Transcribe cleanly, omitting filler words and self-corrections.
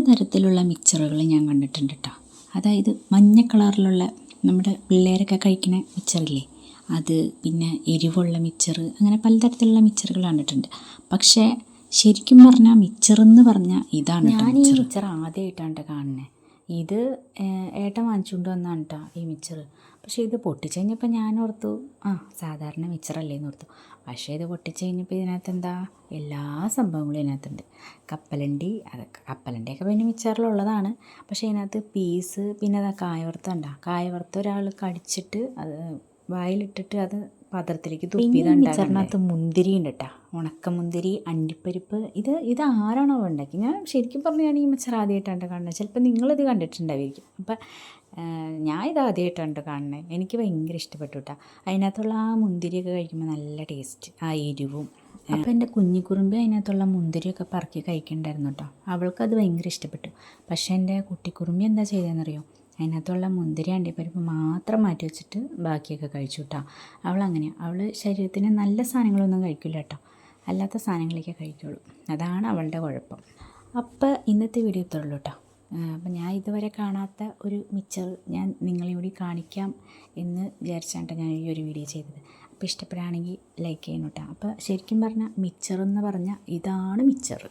തരത്തിലുള്ള മിക്സറുകൾ ഞാൻ കണ്ടിട്ടുണ്ട് കേട്ടോ. അതായത് മഞ്ഞ കളറിലുള്ള നമ്മുടെ പിള്ളേരൊക്കെ കഴിക്കുന്ന മിക്സറില്ലേ, അത്, പിന്നെ എരിവുള്ള മിക്സർ, അങ്ങനെ പലതരത്തിലുള്ള മിക്സറുകൾ കണ്ടിട്ടുണ്ട്. പക്ഷേ ശരിക്കും പറഞ്ഞാൽ മിക്സറെന്ന് പറഞ്ഞാൽ ഇതാണ്. ഞാൻ ഈ മിക്സർ ആദ്യമായിട്ടാണ് കാണുന്നത്. ഇത് ഏട്ടൻ വാങ്ങിച്ചുകൊണ്ട് വന്നാണ് കേട്ടോ ഈ മിക്സർ. പക്ഷേ ഇത് പൊട്ടിച്ച് കഴിഞ്ഞപ്പോൾ ഞാൻ ഓർത്തു സാധാരണ മിക്സറല്ലേന്ന് ഓർത്തു. പക്ഷേ ഇത് പൊട്ടിച്ച് കഴിഞ്ഞപ്പോൾ ഇതിനകത്ത് എന്താ, എല്ലാ സംഭവങ്ങളും ഇതിനകത്തുണ്ട്. കപ്പലണ്ടിയൊക്കെ പിന്നെ മിക്സറിലുള്ളതാണ്. പക്ഷേ ഇതിനകത്ത് പീസ്, പിന്നെ അതാ കായവറുത്ത ഒരാൾ കടിച്ചിട്ട് അത് വായിലിട്ടിട്ട് അത് പാത്രത്തിലേക്ക് തുപ്പിയതാണ്. മിക്സറിനകത്ത് മുന്തിരി ഉണ്ട് കേട്ടോ, ഉണക്കമുന്തിരി, അണ്ടിപ്പരിപ്പ്. ഇത് ആരാണോ ഉണ്ടാക്കി? ഞാൻ ശരിക്കും പറഞ്ഞാൽ ഈ മിക്സർ ആദ്യമായിട്ടാണ് കാണുന്നത്. ചിലപ്പോൾ നിങ്ങളിത് കണ്ടിട്ടുണ്ടായിരിക്കും. അപ്പം ഞാൻ ഇത് ആദ്യമായിട്ടാണ് കാണുന്നത്. എനിക്ക് ഭയങ്കര ഇഷ്ടപ്പെട്ടു കേട്ടോ. അതിനകത്തുള്ള ആ മുന്തിരിയൊക്കെ കഴിക്കുമ്പോൾ നല്ല ടേസ്റ്റ്, ആ എരിവും. അപ്പോൾ എൻ്റെ കുഞ്ഞിക്കുറുമ്പ് അതിനകത്തുള്ള മുന്തിരിയൊക്കെ പറക്കി കഴിക്കണ്ടായിരുന്നു കേട്ടോ. അവൾക്കത് ഭയങ്കര ഇഷ്ടപ്പെട്ടു. പക്ഷേ എൻ്റെ കുട്ടിക്കുറുമ്പി എന്താ ചെയ്തതെന്നറിയോ, അതിനകത്തുള്ള മുന്തിരി, അണ്ടിപ്പരിപ്പ് മാത്രം മാറ്റി വെച്ചിട്ട് ബാക്കിയൊക്കെ കഴിച്ചു കേട്ടോ. അവളങ്ങനെയാണ്. അവൾ ശരീരത്തിന് നല്ല സാധനങ്ങളൊന്നും കഴിക്കില്ല കേട്ടോ, അല്ലാത്ത സാധനങ്ങളൊക്കെ കഴിക്കുള്ളൂ. അതാണ് അവളുടെ കുഴപ്പം. അപ്പോൾ ഇന്നത്തെ വീഡിയോ ഇത്രയുള്ളൂ കേട്ടോ. അപ്പം ഞാൻ ഇതുവരെ കാണാത്ത ഒരു മിക്സർ ഞാൻ നിങ്ങളെ കൂടി കാണിക്കാം എന്ന് വിചാരിച്ചാണ് ഞാൻ ഈ ഒരു വീഡിയോ ചെയ്തത്. അപ്പോൾ ഇഷ്ടപ്പെടുകയാണെങ്കിൽ ലൈക്ക് ചെയ്യണം കേട്ടോ. അപ്പോൾ ശരിക്കും പറഞ്ഞാൽ മിക്സർ എന്ന് പറഞ്ഞാൽ ഇതാണ് മിക്സർ.